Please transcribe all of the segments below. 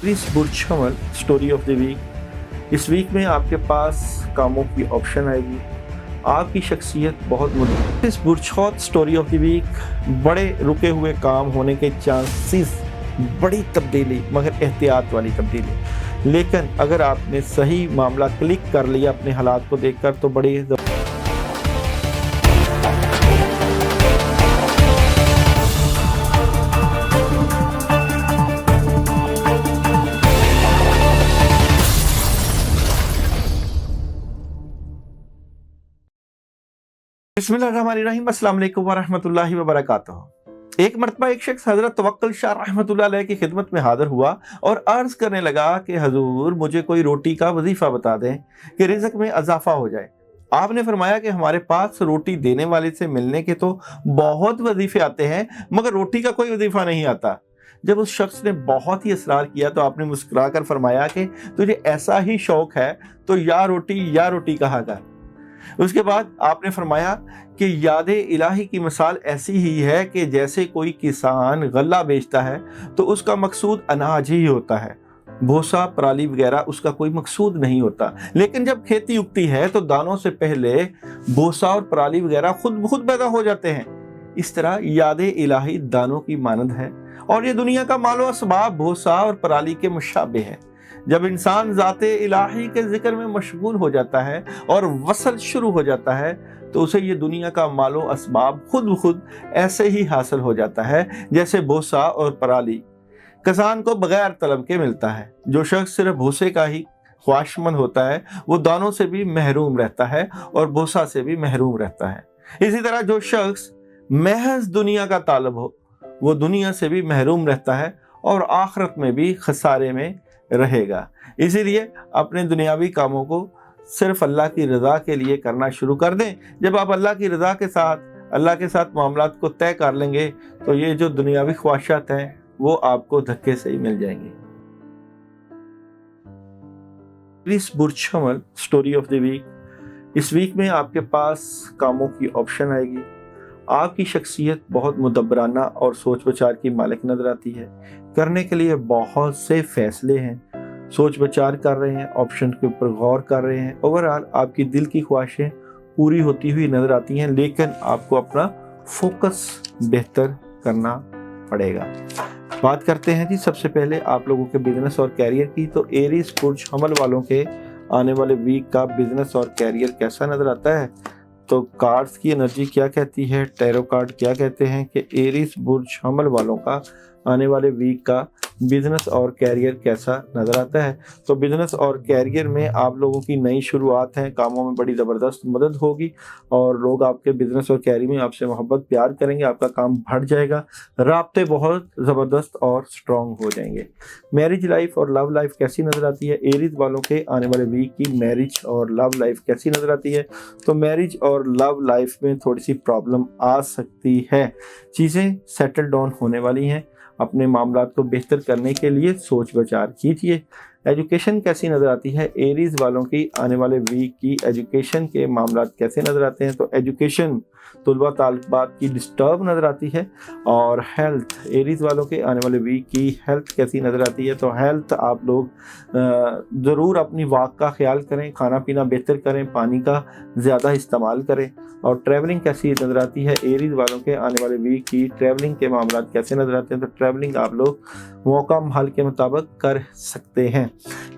इस बुरछमल story of the week. इस week में आपके पास कामों की ऑप्शन आएगी, आपकी शख्सियत बहुत मुद्दा। इस बुरछौत स्टोरी ऑफ द वीक बड़े रुके हुए काम होने के चांसेस, बड़ी तब्दीली मगर एहतियात वाली तब्दीली। लेकिन अगर आपने सही मामला क्लिक कर लिया अपने हालात को देखकर तो बड़ी बिस्मिल्लाहिर्रहमानिर्रहीम, अस्सलाम वालेकुम वरहमतुल्लाहि वबरकातुहू। एक मरतबा एक शख्स हजरत तवक्कुल शाह रहमतुल्लाह अलैह की खिदमत में हाजिर हुआ और अर्ज करने लगा कि हजूर मुझे कोई रोटी का वजीफा बता दें कि रिज़्क में इजाफा हो जाए। आपने फरमाया कि हमारे पास रोटी देने वाले से मिलने के तो बहुत वजीफे आते हैं मगर रोटी का कोई वजीफा नहीं आता। जब उस शख्स ने बहुत ही इसरार किया तो आपने मुस्कुरा कर फरमाया कि तुझे ऐसा ही शौक है तो या रोटी कहा कर। उसके बाद आपने फरमाया कि यादे इलाही की मिसाल ऐसी ही है कि जैसे कोई किसान गल्ला बेचता है तो उसका मकसूद अनाज ही होता है, भूसा पराली वगैरह उसका कोई मकसूद नहीं होता। लेकिन जब खेती उगती है तो दानों से पहले भूसा और पराली वगैरह खुद ब खुद पैदा हो जाते हैं। इस तरह यादे इलाही दानों की मानंद है और ये दुनिया का मालो असबाब भूसा और पराली के मुशाबे है। जब इंसान ज़ाते इलाही के जिक्र में मशगूल हो जाता है और वसल शुरू हो जाता है तो उसे ये दुनिया का मालो असबाब खुद ब खुद ऐसे ही हासिल हो जाता है जैसे भूसा और पराली किसान को बगैर तलब के मिलता है। जो शख्स सिर्फ भूसे का ही ख्वाहिशमंद होता है वो दानों से भी महरूम रहता है और भूसा से भी महरूम रहता है। इसी तरह जो शख्स महज दुनिया का तालब हो वो दुनिया से भी महरूम रहता है और आखिरत में भी खसारे में रहेगा। इसीलिए अपने दुनियावी कामों को सिर्फ अल्लाह की रज़ा के लिए करना शुरू कर दें। जब आप अल्लाह की रज़ा के साथ अल्लाह के साथ मामलात को तय कर लेंगे तो ये जो दुनियावी ख्वाहिशात हैं वो आपको धक्के से ही मिल जाएंगी। इस बुरछमल स्टोरी ऑफ द वीक। इस वीक में आपके पास कामों की ऑप्शन आएगी, आपकी शख्सियत बहुत मुदब्बराना और सोच विचार की मालिक नजर आती है। करने के लिए बहुत से फैसले हैं, सोच विचार कर रहे हैं, ऑप्शन के ऊपर गौर कर रहे हैं। ओवरऑल आपकी दिल की ख्वाहिशें पूरी होती हुई नजर आती हैं, लेकिन आपको अपना फोकस बेहतर करना पड़ेगा। बात करते हैं जी सबसे पहले आप लोगों के बिजनेस और कैरियर की। तो एरीज बुर्ज हमल वालों के आने वाले वीक का बिजनेस और कैरियर कैसा नजर आता है? तो कार्ड्स की एनर्जी क्या कहती है, टैरो कार्ड क्या कहते हैं कि एरीज बुर्ज हमल वालों का आने वाले वीक का बिजनेस और कैरियर कैसा नजर आता है? तो बिजनेस और कैरियर में आप लोगों की नई शुरुआत है, कामों में बड़ी ज़बरदस्त मदद होगी और लोग आपके बिजनेस और कैरियर में आपसे मोहब्बत प्यार करेंगे, आपका काम बढ़ जाएगा, राब्ते बहुत ज़बरदस्त और स्ट्रॉन्ग हो जाएंगे। मैरिज लाइफ और लव लाइफ कैसी नज़र आती है? एरीज वालों के आने वाले वीक की मैरिज और लव लाइफ कैसी नज़र आती है? तो मैरिज और लव लाइफ में थोड़ी सी प्रॉब्लम आ सकती है, चीज़ें सेटल डाउन होने वाली हैं। अपने मामलात को बेहतर करने के लिए सोच विचार कीजिए। एजुकेशन कैसी नज़र आती है? एरीज वालों की आने वाले वीक की एजुकेशन के मामलात कैसे नज़र आते हैं? तो एजुकेशन तलबा तालिबात की डिस्टर्ब नज़र आती है। और हेल्थ, एरीज वालों के आने वाले वीक की हेल्थ कैसी नज़र आती है? तो हेल्थ आप लोग ज़रूर अपनी वाक का ख्याल करें, खाना पीना बेहतर करें, पानी का ज़्यादा इस्तेमाल करें। और ट्रैवलिंग कैसी नज़र आती है? एरीज वालों के आने वाले वीक की ट्रैवलिंग के मामलात कैसे नज़र आते हैं? तो ट्रैवलिंग आप लोग मौका माहौल के मुताबिक कर सकते हैं।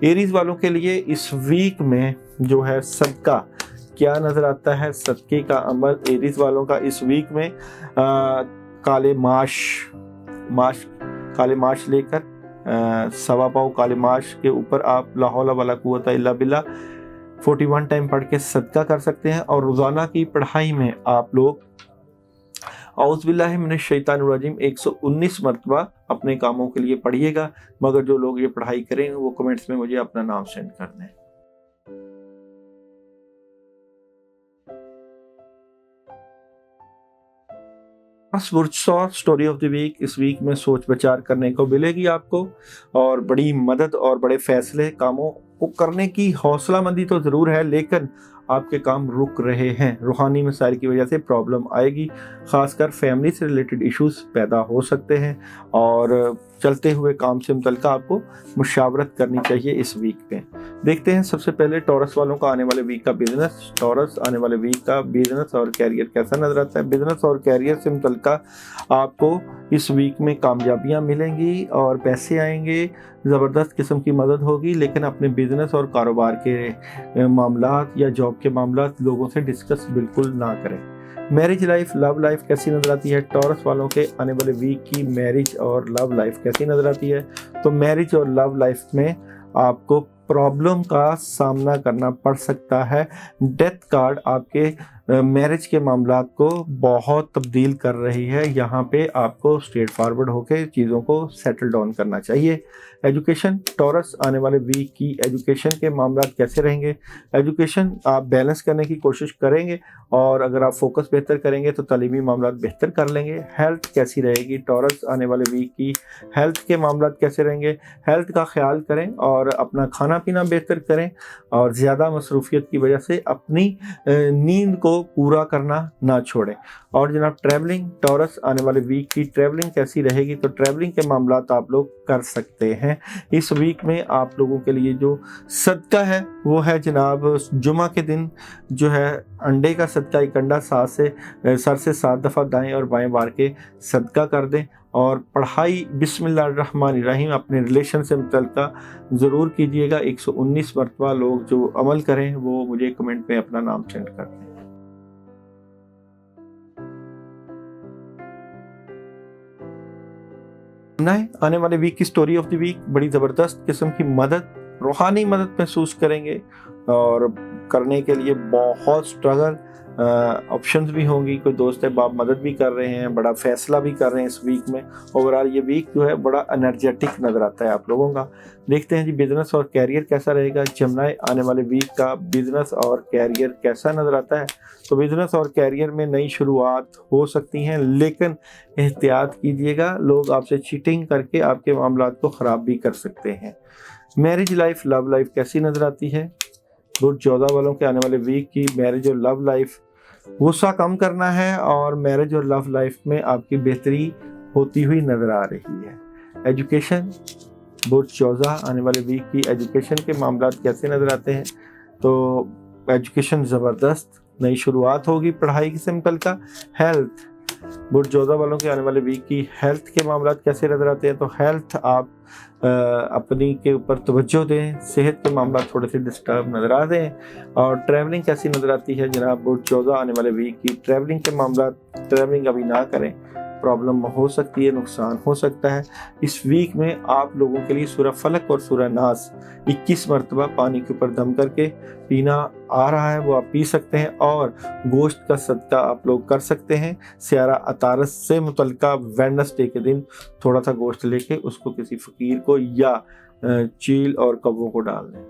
एरीज वालों के लिए इस वीक में जो है सदका क्या नज़र आता है? सदके का अमल एरीज वालों का इस वीक में काले माश लेकर सवा पाव काले माश के ऊपर आप ला हौला वला कुव्वता इल्ला बिल्लाह 41 टाइम पढ़ के सदका कर सकते हैं। और रोज़ाना की पढ़ाई में आप लोग औज़ु बिल्लाहि मिनश शैतानिर रजीम 119 मरतबा अपने कामों के लिए पढ़िएगा। मगर जो लोग ये पढ़ाई करेंगे वो कमेंट्स में मुझे अपना नाम सेंड कर दें। Story of the week. इस वीक में सोच विचार करने को मिलेगी आपको और बड़ी मदद और बड़े फैसले कामों को करने की हौसला मंदी तो ज़रूर है, लेकिन आपके काम रुक रहे हैं। रूहानी मसाइल की वजह से प्रॉब्लम आएगी, ख़ासकर फैमिली से रिलेटेड इश्यूज पैदा हो सकते हैं और चलते हुए काम से मुतल्लिक़ आपको मुशावरत करनी चाहिए इस वीक में। देखते हैं सबसे पहले टॉरस वालों का आने वाले वीक का बिजनेस। टॉरस आने वाले वीक का बिजनेस और कैरियर कैसा नजर आता है। बिजनेस और कैरियर से मुतल्लिक़ आपको इस वीक में कामयाबियां मिलेंगी और पैसे आएंगे, ज़बरदस्त किस्म की मदद होगी, लेकिन अपने बिजनेस और कारोबार के मामलात या जॉब के मामलात लोगों से डिस्कस बिल्कुल ना करें। मैरिज लाइफ, लव लाइफ कैसी नज़र आती है। टॉरस वालों के आने वाले वीक की मैरिज और लव लाइफ कैसी नज़र आती है। तो मैरिज और लव लाइफ में आपको प्रॉब्लम का सामना करना पड़ सकता है। डेथ कार्ड आपके मैरिज के मामलात को बहुत तब्दील कर रही है। यहाँ पे आपको स्ट्रेट फॉरवर्ड होकर चीज़ों को सेटल डाउन करना चाहिए। एजुकेशन, टॉरस आने वाले वीक की एजुकेशन के मामलात कैसे रहेंगे। एजुकेशन आप बैलेंस करने की कोशिश करेंगे और अगर आप फोकस बेहतर करेंगे तो तालीमी मामलात बेहतर कर लेंगे। हेल्थ कैसी रहेगी। टॉरस आने वाले वीक की हेल्थ के मामलात कैसे रहेंगे। हेल्थ का ख्याल करें और अपना खाना पीना बेहतर करें और ज़्यादा मसरूफियत की वजह से अपनी नींद को पूरा करना ना छोड़ें। और जनाब ट्रैवलिंग, टॉरस आने वाले वीक की ट्रैवलिंग कैसी रहेगी। तो ट्रैवलिंग के मामलात आप लोग कर सकते हैं। इस वीक में आप लोगों के लिए जो सदका है वो है जनाब जुमा के दिन जो है अंडे का सदका, एक अंडा सर से 7 दफ़ा दाएं और बाएं बार के सदका कर दें। और पढ़ाई बिस्मिल्लाहिर्रहमानिर्रहीम अपने रिलेशन से मुतल्लिक़ ज़रूर कीजिएगा। 119 मरतबा लोग जो अमल करें वो मुझे कमेंट में अपना नाम सेंड कर दें। आने वाले वीक की स्टोरी ऑफ द वीक, बड़ी ज़बरदस्त किस्म की मदद, रूहानी मदद महसूस करेंगे और करने के लिए बहुत स्ट्रगल ऑप्शंस भी होंगी। कोई दोस्त है बाप मदद भी कर रहे हैं, बड़ा फैसला भी कर रहे हैं इस वीक में। ओवरऑल ये वीक जो है बड़ा एनर्जेटिक नज़र आता है आप लोगों का। देखते हैं जी बिजनेस और कैरियर कैसा रहेगा। जमुना आने वाले वीक का बिजनेस और कैरियर कैसा नज़र आता है। तो बिजनेस और कैरियर में नई शुरुआत हो सकती हैं, लेकिन एहतियात कीजिएगा, लोग आपसे चीटिंग करके आपके मामलात को ख़राब भी कर सकते हैं। मैरिज लाइफ, लव लाइफ कैसी नज़र आती है। बुर्ज 14 वालों के आने वाले वीक की मैरिज और लव लाइफ, गुस्सा कम करना है और मैरिज और लव लाइफ में आपकी बेहतरी होती हुई नज़र आ रही है। एजुकेशन, बुर्ज 14 आने वाले वीक की एजुकेशन के मामलात कैसे नज़र आते हैं। तो एजुकेशन ज़बरदस्त, नई शुरुआत होगी पढ़ाई से मुतल्लिक़। हेल्थ, बुर्ज 14 वालों के आने वाले वीक की हेल्थ के मामलात कैसे नज़र आते हैं। तो हेल्थ आप अपनी के ऊपर तवज्जो दें, सेहत के मामला थोड़े से डिस्टर्ब नज़र आ रहे हैं। और ट्रैवलिंग कैसी नज़र आती है जनाब बुर्ज 14 आने वाले वीक की ट्रैवलिंग के मामला, ट्रैवलिंग अभी ना करें, प्रॉब्लम हो सकती है, नुकसान हो सकता है। इस वीक में आप लोगों के लिए सूरह फलक और सूरह नास 21 मरतबा पानी के ऊपर दम करके पीना आ रहा है, वो आप पी सकते हैं। और गोश्त का सदका आप लोग कर सकते हैं। सियारा अतारस से मुतल्लिका वेडनेसडे के दिन थोड़ा सा गोश्त लेके उसको किसी फ़कीर को या चील और कब्बों को डाल दें।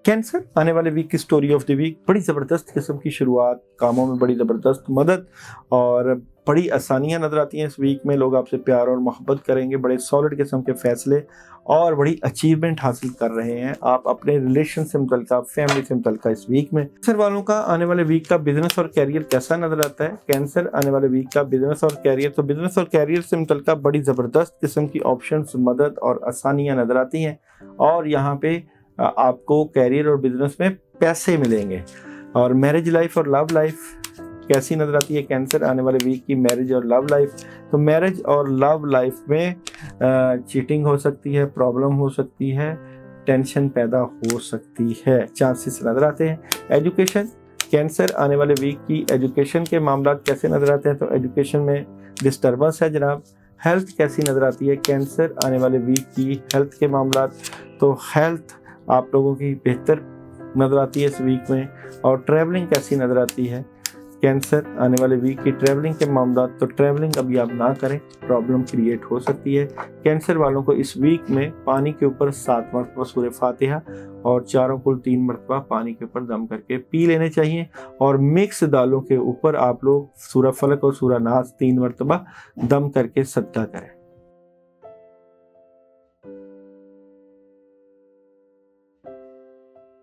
कैंसर आने वाले वीक की स्टोरी ऑफ द वीक, बड़ी ज़बरदस्त किस्म की शुरुआत, कामों में बड़ी ज़बरदस्त मदद और बड़ी आसानियां नज़र आती हैं। इस वीक में लोग आपसे प्यार और मोहब्बत करेंगे, बड़े सॉलिड किस्म के फैसले और बड़ी अचीवमेंट हासिल कर रहे हैं आप अपने रिलेशन से मुतल्लिका, फैमिली से मुतल्लिका इस वीक में। कैंसर वालों का आने वाले वीक का बिजनेस और कैरियर कैसा नज़र आता है। कैंसर आने वाले वीक का बिजनेस और कैरियर, तो बिजनेस और कैरियर से मुतल्लिका बड़ी ज़बरदस्त किस्म की ऑप्शंस, मदद और आसानियाँ नज़र आती हैं और यहाँ पे आपको कैरियर और बिजनेस में पैसे मिलेंगे। और मैरिज लाइफ और लव लाइफ कैसी नज़र आती है कैंसर आने वाले वीक की मैरिज और लव लाइफ। तो मैरिज और लव लाइफ में चीटिंग हो सकती है, प्रॉब्लम हो सकती है, टेंशन पैदा हो सकती है, चांसेस नज़र आते हैं। एजुकेशन, कैंसर आने वाले वीक की एजुकेशन के मामला कैसे नज़र आते हैं। तो एजुकेशन में डिस्टर्बेंस है जनाब। हेल्थ कैसी नज़र आती है कैंसर आने वाले वीक की हेल्थ के मामला। तो हेल्थ आप लोगों की बेहतर नज़र आती है इस वीक में। और ट्रैवलिंग कैसी नज़र आती है कैंसर आने वाले वीक की ट्रैवलिंग के मामला। तो ट्रैवलिंग अभी आप ना करें, प्रॉब्लम क्रिएट हो सकती है। कैंसर वालों को इस वीक में पानी के ऊपर 7 मरतबा सूरह फातिहा और चारों कुल 3 मरतबा पानी के ऊपर दम करके पी लेने चाहिए। और मिक्स दालों के ऊपर आप लोग सूरह फलक और सूरह नास 3 मरतबा दम करके सदका करें।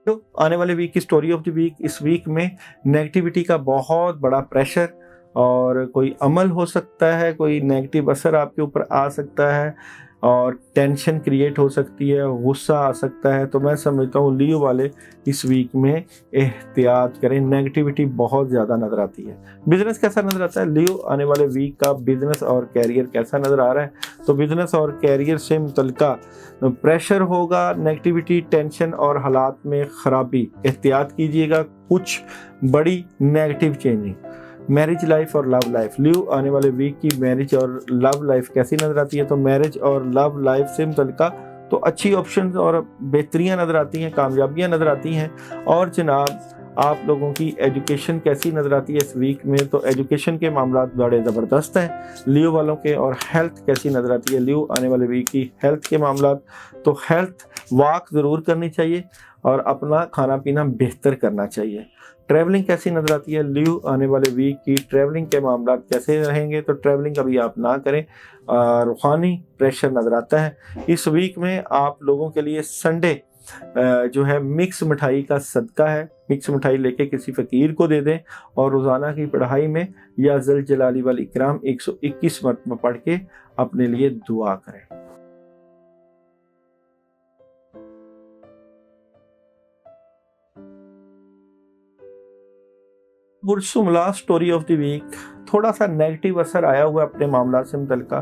तो आने वाले वीक की स्टोरी ऑफ द वीक, इस वीक में नेगेटिविटी का बहुत बड़ा प्रेशर और कोई अमल हो सकता है, कोई नेगेटिव असर आपके ऊपर आ सकता है और टेंशन क्रिएट हो सकती है, गुस्सा आ सकता है। तो मैं समझता हूँ लियो वाले इस वीक में एहतियात करें, नेगेटिविटी बहुत ज़्यादा नज़र आती है। बिजनेस कैसा नज़र आता है लियो आने वाले वीक का, बिजनेस और कैरियर कैसा नज़र आ रहा है? तो बिजनेस और कैरियर से मुतल्लिका प्रेशर होगा, नेगेटिविटी, टेंशन और हालात में ख़राबी, एहतियात कीजिएगा, कुछ बड़ी नेगेटिव चेंजिंग। मैरिज लाइफ और लव लाइफ, लियो आने वाले वीक की मैरिज और लव लाइफ कैसी नज़र आती है? तो मैरिज और लव लाइफ से मुतल्लिका तो अच्छी ऑप्शंस और बेहतरियाँ नज़र आती हैं, कामयाबियाँ नज़र आती हैं। और जनाब आप लोगों की एजुकेशन कैसी नज़र आती है इस वीक में? तो एजुकेशन के मामला बड़े ज़बरदस्त हैं लियो वालों के। और हेल्थ कैसी नज़र आती है लियो आने वाले वीक की हेल्थ के मामला? तो हेल्थ वॉक ज़रूर करनी चाहिए और अपना खाना पीना बेहतर करना चाहिए। ट्रैवलिंग कैसी नज़र आती है लियो आने वाले वीक की? ट्रैवलिंग के मामला कैसे रहेंगे? तो ट्रैवलिंग अभी आप ना करें, रूहानी प्रेशर नज़र आता है। इस वीक में आप लोगों के लिए संडे जो है मिक्स मिठाई का सदका है, मिक्स मिठाई लेके किसी फ़कीर को दे दें और रोज़ाना की पढ़ाई में या ज़ल जलाली वाल इकराम 121 मरतबा पढ़ के अपने लिए दुआ करें। बुरसुमला स्टोरी ऑफ द वीक, थोड़ा सा नेगेटिव असर आया हुआ अपने मामला से मुतल्लिका।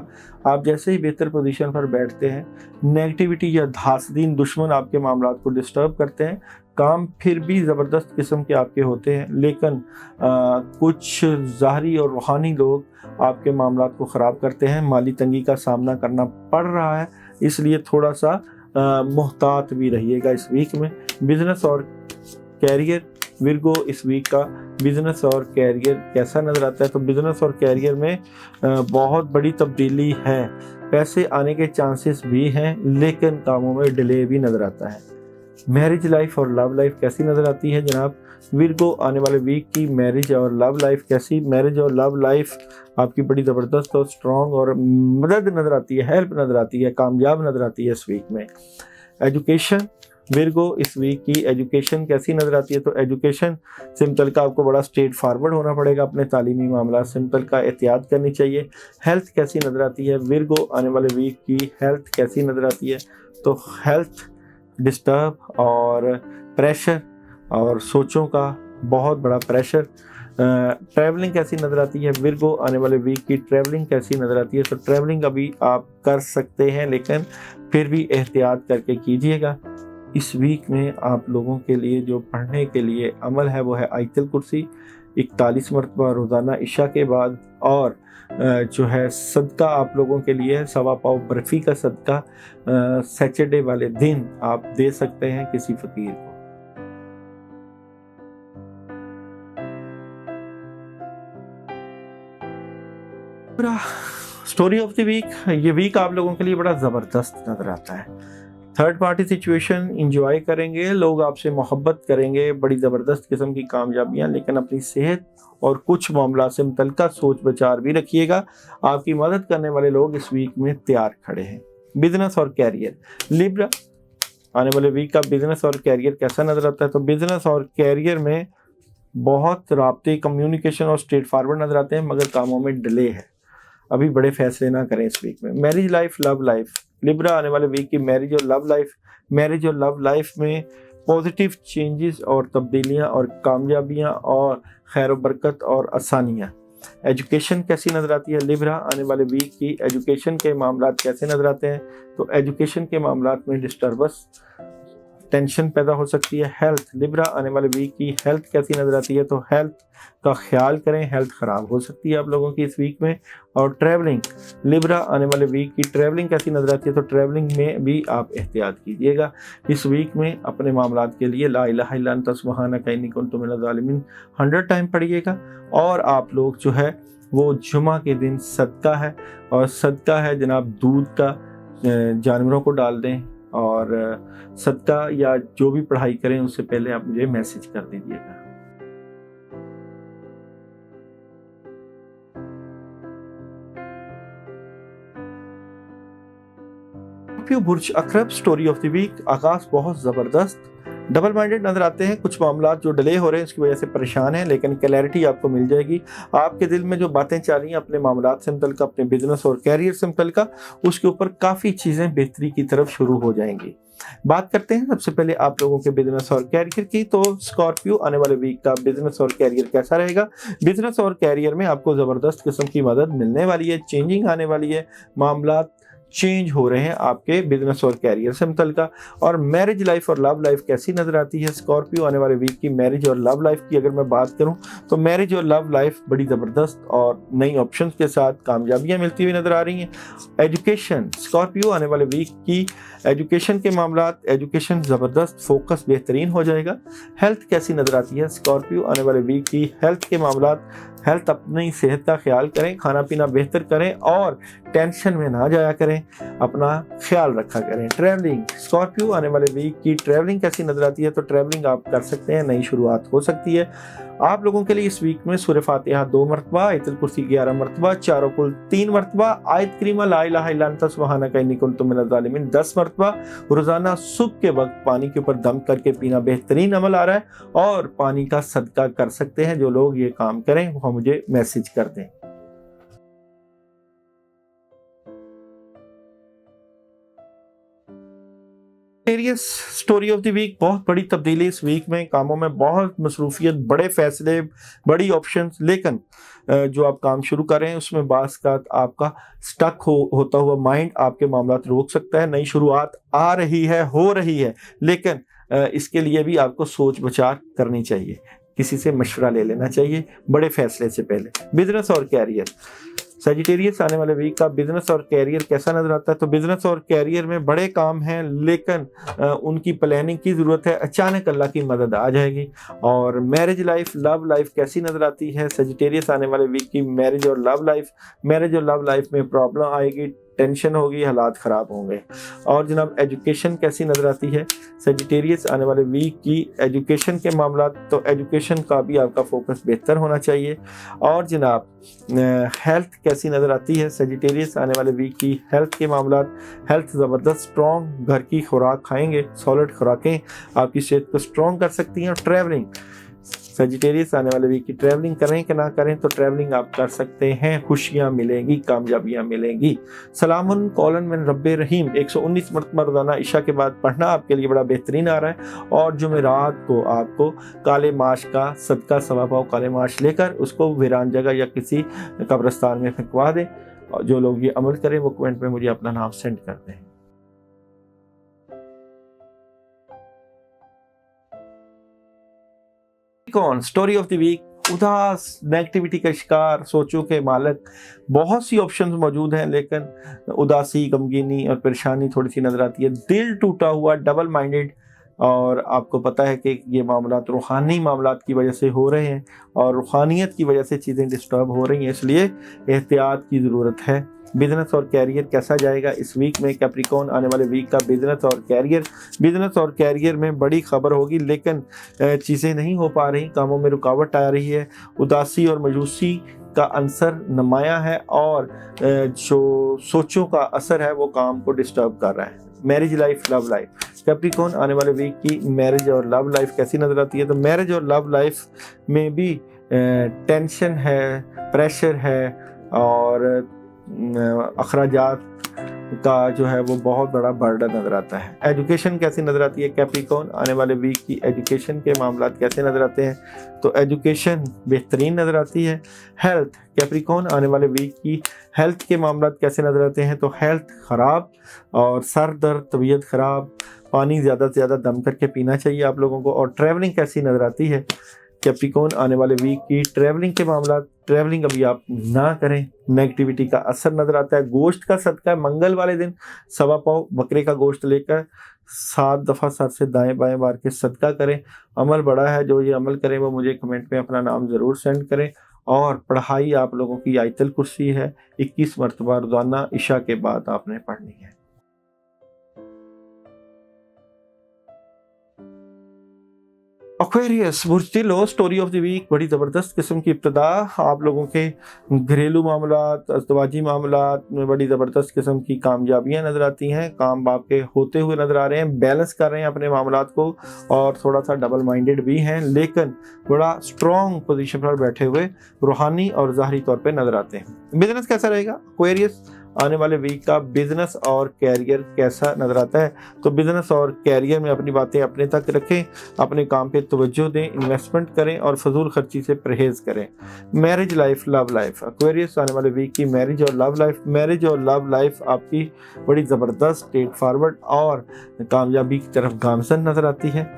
आप जैसे ही बेहतर पोजीशन पर बैठते हैं, नेगेटिविटी या धासदीन दुश्मन आपके मामला को डिस्टर्ब करते हैं। काम फिर भी ज़बरदस्त किस्म के आपके होते हैं, लेकिन कुछ ज़ाहरी और रूहानी लोग आपके मामला को ख़राब करते हैं। माली तंगी का सामना करना पड़ रहा है, इसलिए थोड़ा सा मुहतात भी रहिएगा इस वीक में। बिज़नेस और कैरियर, विर्गो इस वीक का बिज़नेस और कैरियर कैसा नज़र आता है? तो बिज़नेस और कैरियर में बहुत बड़ी तब्दीली है, पैसे आने के चांसेस भी हैं, लेकिन कामों में डिले भी नज़र आता है। मैरिज लाइफ और लव लाइफ कैसी नज़र आती है जनाब? विर्गो आने वाले वीक की मैरिज और लव लाइफ कैसी? मैरिज और लव लाइफ आपकी बड़ी ज़बरदस्त और स्ट्रॉन्ग और मदद नज़र आती है, हेल्प नज़र आती है, कामयाब नज़र आती है इस वीक में। एजुकेशन, विर्गो इस वीक की एजुकेशन कैसी नज़र आती है? तो एजुकेशन से मुतल्लिका आपको बड़ा स्ट्रेट फारवर्ड होना पड़ेगा, अपने तालीमी मामला से मुतल्लिका एहतियात करनी चाहिए। हेल्थ कैसी नज़र आती है? विर्गो आने वाले वीक की हेल्थ कैसी नज़र आती है? तो हेल्थ डिस्टर्ब और प्रेशर और सोचों का बहुत बड़ा प्रेशर। ट्रैवलिंग कैसी नज़र आती है? विर्गो आने वाले वीक की ट्रैवलिंग कैसी नज़र आती है? तो ट्रैवलिंग अभी आप कर सकते हैं, लेकिन फिर भी एहतियात करके कीजिएगा। इस वीक में आप लोगों के लिए जो पढ़ने के लिए अमल है वो है आयतुल कुर्सी 41 मरतबा रोज़ाना इशा के बाद, और जो है सदका आप लोगों के लिए 1.25 पाव बर्फ़ी का सदका सैटरडे वाले दिन आप दे सकते हैं किसी फ़कीर को। स्टोरी ऑफ द वीक, ये वीक आप लोगों के लिए बड़ा ज़बरदस्त नज़र आता है। थर्ड पार्टी सिचुएशन इंजॉय करेंगे, लोग आपसे मोहब्बत करेंगे, बड़ी ज़बरदस्त किस्म की कामयाबियाँ, लेकिन अपनी सेहत और कुछ मामला से मुतल्लिका सोच विचार भी रखिएगा। आपकी मदद करने वाले लोग इस वीक में तैयार खड़े हैं। बिजनेस और कैरियर, लिब्रा आने वाले वीक का बिजनेस और कैरियर कैसा नज़र आता है? तो बिजनेस और कैरियर में बहुत राब्ते, कम्युनिकेशन और स्ट्रेट फारवर्ड नज़र आते हैं, मगर कामों में डिले है। अभी बड़े फैसले ना करें इस वीक में। Marriage life, love life, Libra आने वाले वीक की मैरिज और लव लाइफ में पॉजिटिव चेंजेस और तब्दीलियां और कामयाबियां और खैर बरकत और आसानियां। एजुकेशन कैसी नज़र आती है? लिब्रा आने वाले वीक की एजुकेशन के मामला कैसे नज़र आते हैं? तो एजुकेशन के मामला में डिस्टर्बेंस, टेंशन पैदा हो सकती है। हेल्थ, लिब्रा आने वाले वीक की हेल्थ कैसी नज़र आती है? तो हेल्थ का ख्याल करें, हेल्थ ख़राब हो सकती है आप लोगों की इस वीक में। और ट्रैवलिंग, लिब्रा आने वाले वीक की ट्रैवलिंग कैसी नज़र आती है? तो ट्रैवलिंग में भी आप एहतियात कीजिएगा। इस वीक में अपने मामलात के लिए ला इलाहा इल्ला अंता सुब्हानका इन्नी कुन्तु मिनज़ ज़ालिमीन 100 टाइम पढ़िएगा। और आप लोग जो है वो जुमा के दिन सदका है, और सदका है जनाब दूध का, जानवरों को डाल दें, और सदका या जो भी पढ़ाई करें उससे पहले आप मुझे मैसेज कर दीजिएगा। बुर्ज अकरब स्टोरी ऑफ द वीक, आगाज बहुत ज़बरदस्त, डबल माइंडेड नजर आते हैं, कुछ मामला जो डिले हो रहे हैं उसकी वजह से परेशान हैं, लेकिन क्लैरिटी आपको मिल जाएगी। आपके दिल में जो बातें चल रही हैं अपने मामलात से मुतल्लिक, अपने बिजनेस और कैरियर से मुतल्लिक, उसके ऊपर काफ़ी चीज़ें बेहतरी की तरफ शुरू हो जाएंगी। बात करते हैं सबसे पहले आप लोगों के बिजनेस और कैरियर की। तो स्कॉर्पियो, आने वाले वीक का बिजनेस और कैरियर कैसा रहेगा? बिजनेस और कैरियर में आपको ज़बरदस्त किस्म की मदद मिलने वाली है, चेंजिंग आने वाली है, मामला चेंज हो रहे हैं आपके बिजनेस और कैरियर से मुतल्लिका। और मैरिज लाइफ और लव लाइफ कैसी नजर आती है स्कॉर्पियो आने वाले वीक की? मैरिज और लव लाइफ की अगर मैं बात करूं तो मैरिज और लव लाइफ बड़ी ज़बरदस्त और नई ऑप्शंस के साथ कामयाबियां मिलती हुई नजर आ रही हैं। एजुकेशन, स्कॉर्पियो आने वाले वीक की एजुकेशन के मामला, एजुकेशन ज़बरदस्त, फोकस बेहतरीन हो जाएगा। हेल्थ कैसी नजर आती है स्कॉर्पियो आने वाले वीक की? हेल्थ के मामला, हेल्थ, अपनी सेहत का ख्याल करें, खाना पीना बेहतर करें और टेंशन में ना जाया करें, अपना ख्याल रखा करें। ट्रैवलिंग, स्कॉर्पियो आने वाले वीक की ट्रैवलिंग कैसी नजर आती है? तो ट्रैवलिंग आप कर सकते हैं, नई शुरुआत हो सकती है आप लोगों के लिए इस वीक में। सूरह फातिहा 2 मरतबा, आयतुल कुर्सी 11 मरतबा, चारों कुल 3 मरतबा, आयत करीमा ला इलाहा इल्ला अंता सुब्हानका इन्नी कुन्तु मिनज़ ज़ालिमीन 10 मरतबा। रोजाना सुबह के वक्त पानी के ऊपर दम करके पीना बेहतरीन अमल आ रहा है, और पानी का सदका कर सकते हैं। जो लोग ये काम करें वो मुझे मैसेज कर दें। Serious story of the week, बहुत बड़ी तब्दीली इस वीक में, कामों में बहुत मसरूफियत, बड़े फैसले, बड़ी ऑप्शंस, लेकिन जो आप काम शुरू कर रहे हैं उसमें बास का आपका स्टक होता हुआ माइंड आपके मामलात रोक सकता है। नई शुरुआत आ रही है, हो रही है, लेकिन इसके लिए भी आपको सोच विचार करनी चाहिए, किसी से मशवरा ले लेना चाहिए बड़े फैसले से पहले। बिजनेस और कैरियर, सजिटेरियस आने वाले वीक का बिजनेस और कैरियर कैसा नजर आता है? तो बिजनेस और कैरियर में बड़े काम हैं, लेकिन उनकी प्लानिंग की ज़रूरत है, अचानक अल्लाह की मदद आ जाएगी। और मैरिज लाइफ, लव लाइफ कैसी नजर आती है सजिटेरियस आने वाले वीक की? मैरिज और लव लाइफ, मैरिज और लव लाइफ में प्रॉब्लम आएगी, टेंशन होगी, हालात ख़राब होंगे। और जनाब एजुकेशन कैसी नज़र आती है सजिटेरियस आने वाले वीक की? एजुकेशन के मामला, तो एजुकेशन का भी आपका फोकस बेहतर होना चाहिए। और जनाब हेल्थ कैसी नज़र आती है सजिटेरियस आने वाले वीक की? हेल्थ के मामला, हेल्थ ज़बरदस्त, स्ट्रॉन्ग, घर की खुराक खाएंगे, सॉलिड खुराकें आपकी सेहत को स्ट्रॉन्ग कर सकती हैं। और ट्रैवलिंग, सजिटेरियस आने वाले वीक की ट्रैवलिंग करें कि ना करें, तो ट्रैवलिंग आप कर सकते हैं, खुशियां मिलेंगी, कामयाबियां मिलेंगी। सलामुन कौलन मिन रब्बे रहीम 119 मरतबा रोजाना इशा के बाद पढ़ना आपके लिए बड़ा बेहतरीन आ रहा है। और जुमेरात को आपको काले माश का सदका, सवा पाव काले माश लेकर उसको वीरान जगह या किसी कब्रिस्तान में फेंकवा दें। और जो लोग ये अमल करें वो कमेंट में मुझे अपना नाम सेंड कर दें। कौन स्टोरी ऑफ द वीक, उदास, नेगेटिविटी का शिकार, सोचों के मालक, बहुत सी ऑप्शंस मौजूद हैं, लेकिन उदासी, गमगीनी और परेशानी थोड़ी सी नजर आती है। दिल टूटा हुआ, डबल माइंडेड, और आपको पता है कि ये मामलात रूहानी मामलात की वजह से हो रहे हैं और रूहानियत की वजह से चीज़ें डिस्टर्ब हो रही हैं, इसलिए एहतियात की ज़रूरत है। बिजनेस और कैरियर कैसा जाएगा इस वीक में? कैप्रिकॉर्न आने वाले वीक का बिजनेस और कैरियर, बिजनेस और कैरियर में बड़ी खबर होगी, लेकिन चीज़ें नहीं हो पा रही, कामों में रुकावट आ रही है, उदासी और मायूसी का अंसर नुमाया है, और जो सोचों का असर है वो काम को डिस्टर्ब कर रहा है। Marriage life, love life, Capricorn आने वाले वीक की मैरिज और लव लाइफ कैसी नजर आती है? तो मैरिज और लव लाइफ में भी टेंशन है, प्रेशर है, और अखराजात का जो है वो बहुत बड़ा बर्डन नजर आता है। एजुकेशन कैसी नजर आती है कैप्रिकॉर्न आने वाले वीक की? एजुकेशन के मामला कैसे नजर आते हैं? तो एजुकेशन बेहतरीन नजर आती है। हेल्थ, कैप्रिकॉर्न आने वाले वीक की हेल्थ के मामला कैसे नजर आते हैं? तो हेल्थ ख़राब, और सर दर्द, तबीयत ख़राब, पानी ज़्यादा से ज़्यादा दम करके पीना चाहिए आप लोगों को। और ट्रैवलिंग कैसी नजर आती है कैप्रिकॉर्न आने वाले वीक की? ट्रैवलिंग के मामला, ट्रैवलिंग अभी आप ना करें, नेगेटिविटी का असर नजर आता है। गोश्त का सदका, मंगल वाले दिन सवा पाव बकरे का गोश्त लेकर 7 दफ़ा सर से दाएं बाएं मार के सदका करें। अमल बड़ा है, जो ये अमल करें वो मुझे कमेंट में अपना नाम ज़रूर सेंड करें। और पढ़ाई आप लोगों की आयतुल कुर्सी है, 21 मरतबा रोजाना इशा के बाद आपने पढ़नी है। एक्वेरियस बुर्ज स्टोरी ऑफ द वीक, बड़ी ज़बरदस्त किस्म की इब्तदा। आप लोगों के घरेलू मामलात, अज़दवाजी मामलात में बड़ी ज़बरदस्त किस्म की कामयाबियां नज़र आती हैं। काम आपके होते हुए नज़र आ रहे हैं, बैलेंस कर रहे हैं अपने मामलात को, और थोड़ा सा डबल माइंडेड भी हैं, लेकिन बड़ा स्ट्रॉन्ग पोजीशन पर बैठे हुए रूहानी और ज़ाहरी तौर पे नज़र आते हैं। बिजनेस कैसा रहेगा एक्वेरियस? आने वाले वीक का बिजनेस और कैरियर कैसा नजर आता है? तो बिजनेस और कैरियर में अपनी बातें अपने तक रखें, अपने काम पे तवज्जो दें, इन्वेस्टमेंट करें और फजूल खर्ची से परहेज करें। Marriage life, love life, Aquarius आने वाले वीक की मैरिज और लव लाइफ आपकी बड़ी ज़बरदस्त, स्ट्रेट फॉरवर्ड और कामयाबी की तरफ गामजन नज़र आती है।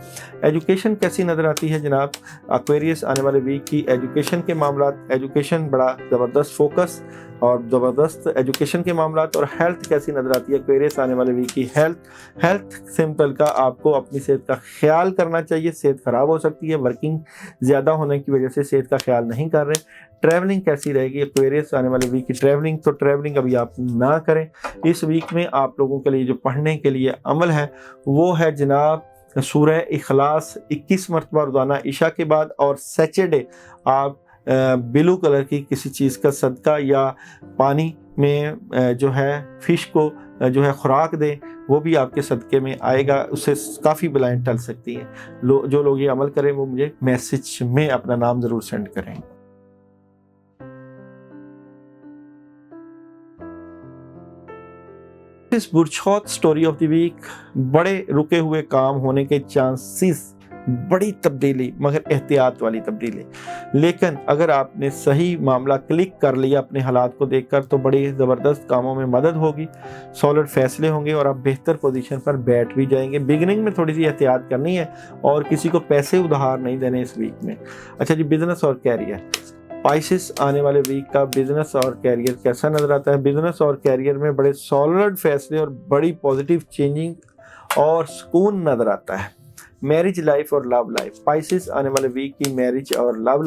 एजुकेशन कैसी नज़र आती है जनाब? एक्वेरियस आने वाले वीक की एजुकेशन के मामला, एजुकेशन बड़ा ज़बरदस्त फोकस और ज़बरदस्त एजुकेशन के मामलात। और हेल्थ कैसी नज़र आती है एक्वेरियस आने वाले वीक की? हेल्थ सिंपल का आपको अपनी सेहत का ख्याल करना चाहिए। सेहत ख़राब हो सकती है, वर्किंग ज़्यादा होने की वजह से सेहत का ख्याल नहीं कर रहे। ट्रैवलिंग कैसी रहेगी एक्वेरियस आने वाले वीक की? ट्रैवलिंग अभी आप ना करें। इस वीक में आप लोगों के लिए जो पढ़ने के लिए अमल है वो है जनाब सूरह इखलास 21 मरतबा रोज़ाना इशा के बाद, और सैटरडे आप ब्लू कलर की किसी चीज़ का सदका या पानी में जो है फिश को जो है खुराक दें, वो भी आपके सदक़े में आएगा। उससे काफ़ी बलाएं टल सकती हैं। जो लोग ये अमल करें वो मुझे मैसेज में अपना नाम ज़रूर सेंड करें। इस बुरछौत स्टोरी ऑफ द वीक, बड़े रुके हुए काम होने के चांसेस, बड़ी तब्दीली मगर एहतियात वाली तब्दीली। लेकिन अगर आपने सही मामला क्लिक कर लिया अपने हालात को देखकर तो बड़ी ज़बरदस्त कामों में मदद होगी, सॉलिड फैसले होंगे और आप बेहतर पोजीशन पर बैठ भी जाएंगे। बिगिनिंग में थोड़ी सी एहतियात करनी है और किसी को पैसे उधार नहीं देने इस वीक में। अच्छा जी, बिजनेस और कैरियर, पाइसेस आने वाले वीक का बिजनेस और कैरियर कैसा नजर आता है? बिजनेस और कैरियर में बड़े सॉलिड फैसले और बड़ी पॉजिटिव चेंजिंग और सुकून नजर आता है। मैरिज लाइफ और लव लाइफ, पाइसेस आने वाले वीक की मैरिज और लव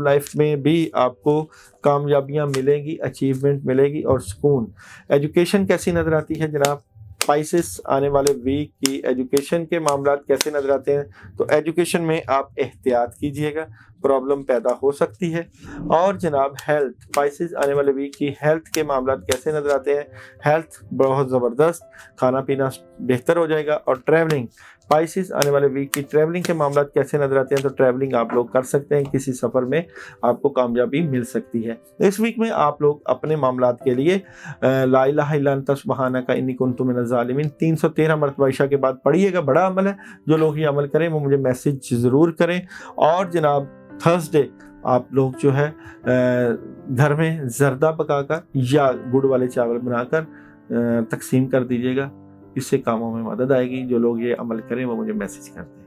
लाइफ में भी आपको कामयाबियां मिलेंगी, अचीवमेंट मिलेगी और सुकून। एजुकेशन कैसी नजर आती है जनाब? पाइसेस आने वाले वीक की एजुकेशन के मामलात कैसे नजर आते हैं? तो एजुकेशन में आप एहतियात कीजिएगा, प्रॉब्लम पैदा हो सकती है। और जनाब हेल्थ, पाइसेस आने वाले वीक की हेल्थ के मामलात कैसे नजर आते हैं? हेल्थ बहुत ज़बरदस्त, खाना पीना बेहतर हो जाएगा। और ट्रैवलिंग, पाइसेस आने वाले वीक की ट्रैवलिंग के मामलात कैसे नजर आते हैं? तो ट्रैवलिंग आप लोग कर सकते हैं, किसी सफ़र में आपको कामयाबी मिल सकती है। इस वीक में आप लोग अपने मामलात के लिए ला इलाहा इल्ला अंता सुब्हानका इन्नी कुन्तु मिनज़ ज़ालिमीन 313 मरतबा इशा के बाद पढ़िएगा। बड़ा अमल है, जो लोग ये अमल करें वो मुझे मैसेज ज़रूर करें। और जनाब थर्सडे आप लोग जो है घर में जर्दा पकाकर या गुड़ वाले चावल बनाकर तकसीम कर दीजिएगा। इससे कामों में मदद आएगी। जो लोग ये अमल करें वो मुझे मैसेज करते हैं।